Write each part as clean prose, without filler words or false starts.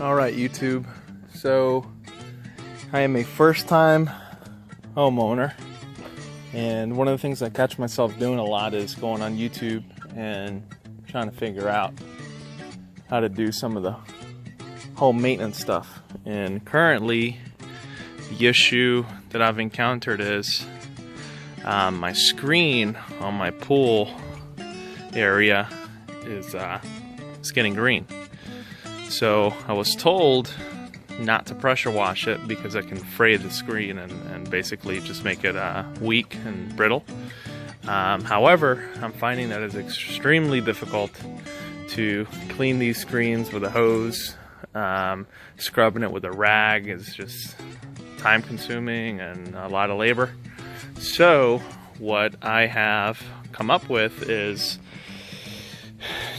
Alright YouTube, so I am a first-time homeowner, and one of the things I catch myself doing a lot is going on YouTube and trying to figure out how to do some of the home maintenance stuff. And currently the issue that I've encountered is my screen on my pool area is getting green. So I was told not to pressure wash it because it can fray the screen and basically just make it weak and brittle. However, I'm finding that it's extremely difficult to clean these screens with a hose. Scrubbing it with a rag is just time consuming and a lot of labor. So what I have come up with is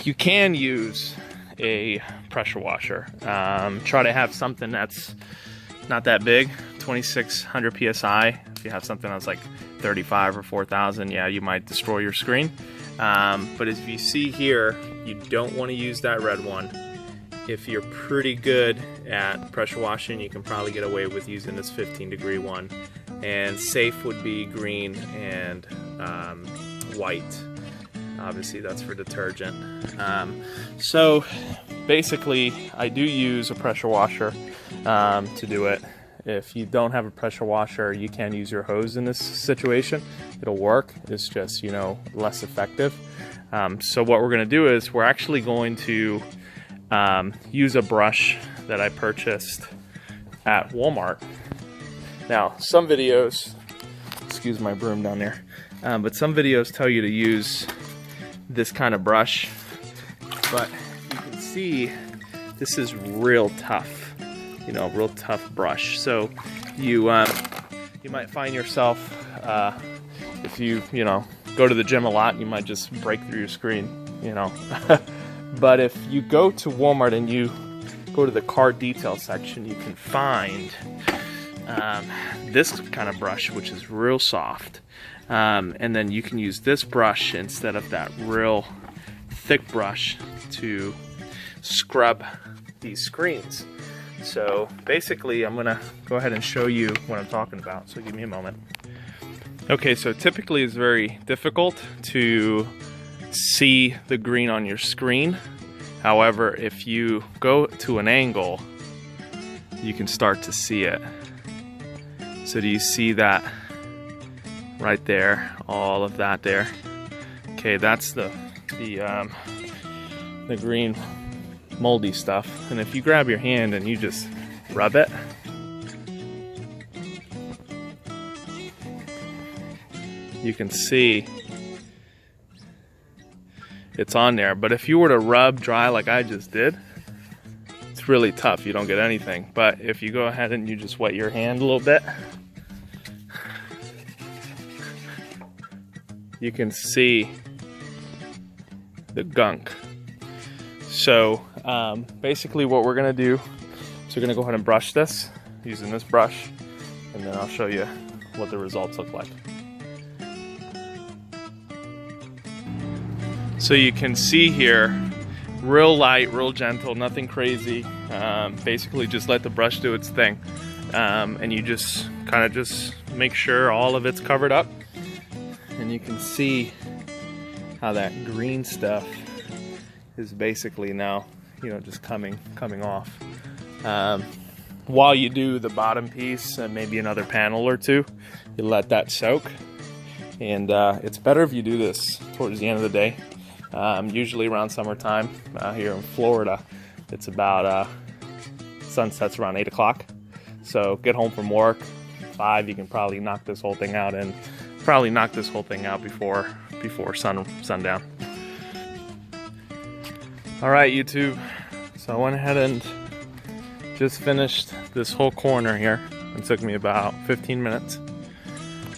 you can use a pressure washer. Try to have something that's not that big, 2600 psi. If you have something that's like 35 or 4000, yeah, you might destroy your screen. But as you see here, you don't want to use that red one. If you're pretty good at pressure washing, you can probably get away with using this 15-degree one. And safe would be green and white. Obviously that's for detergent. So basically I do use a pressure washer to do it. If you don't have a pressure washer, you can use your hose in this situation. It'll work. It's just, you know, less effective. So what we're going to do is we're actually going to use a brush that I purchased at Walmart. Now, some videos, excuse my broom down there, but some videos tell you to use this kind of brush, but you can see this is real tough, you know, real tough brush. So you might find yourself, if you know, go to the gym a lot, you might just break through your screen, you know. But if you go to Walmart and you go to the car detail section, you can find this kind of brush, which is real soft. And then you can use this brush instead of that real thick brush to scrub these screens. So basically I'm gonna go ahead and show you what I'm talking about, so give me a moment. Okay, so typically it's very difficult to see the green on your screen. However, if you go to an angle, you can start to see it. So do you see that right there? All of that there. Okay, that's the green moldy stuff. And if you grab your hand and you just rub it, you can see it's on there. But if you were to rub dry like I just did, it's really tough. You don't get anything. But if you go ahead and you just wet your hand a little bit, you can see the gunk. So basically what we're gonna do is we're gonna go ahead and brush this using this brush, and then I'll show you what the results look like. So you can see here, real light, real gentle, nothing crazy. Basically just let the brush do its thing. And you just kind of just make sure all of it's covered up. And you can see how that green stuff is basically now, you know, just coming off. While you do the bottom piece and maybe another panel or two, you let that soak. And it's better if you do this towards the end of the day. Usually around summertime here in Florida, it's about sunsets around 8 o'clock. So get home from work, 5, you can probably knock this whole thing out, and probably knock this whole thing out before sundown. All right, YouTube. So I went ahead and just finished this whole corner here. It took me about 15 minutes.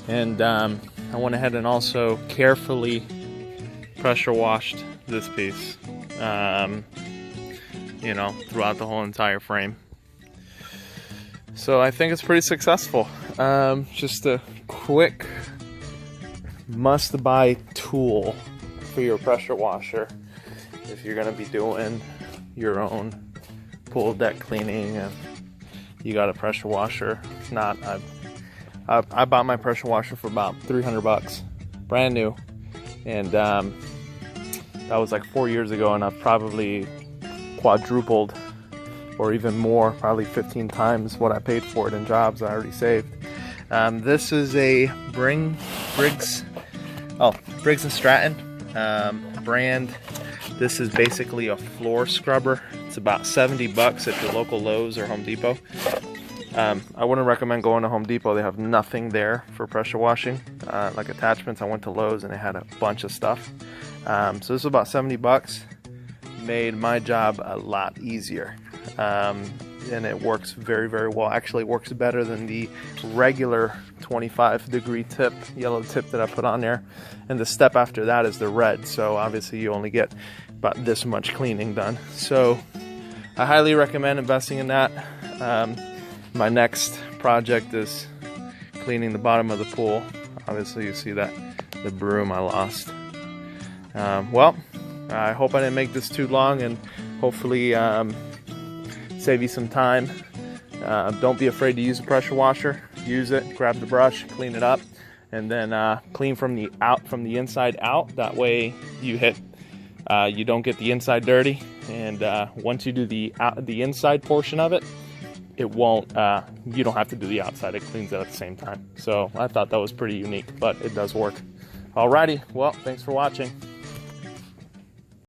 And I went ahead and also carefully pressure washed this piece, you know, throughout the whole entire frame. So I think it's pretty successful. Just a quick must-buy tool for your pressure washer if you're going to be doing your own pool deck cleaning and you got a pressure washer. If not, I bought my pressure washer for about 300 bucks, brand new, and that was like 4 years ago, and I've probably quadrupled or even more, probably 15 times what I paid for it in jobs I already saved. This is a Briggs & Stratton brand. This is basically a floor scrubber. It's about 70 bucks at your local Lowe's or Home Depot. I wouldn't recommend going to Home Depot. They have nothing there for pressure washing, like attachments. I went to Lowe's and they had a bunch of stuff. So this is about 70 bucks. Made my job a lot easier. And it works very, very well. Actually, it works better than the regular 25-degree tip, yellow tip that I put on there. And the step after that is the red. So obviously you only get about this much cleaning done. So I highly recommend investing in that. My next project is cleaning the bottom of the pool. Obviously you see that the broom I lost. Well, I hope I didn't make this too long, and hopefully save you some time. Don't be afraid to use a pressure washer. Use it, grab the brush, clean it up, and then clean from the inside out. That way you don't get the inside dirty. And once you do the inside portion of it, it won't. You don't have to do the outside. It cleans it at the same time. So I thought that was pretty unique, but it does work. Alrighty, well, thanks for watching.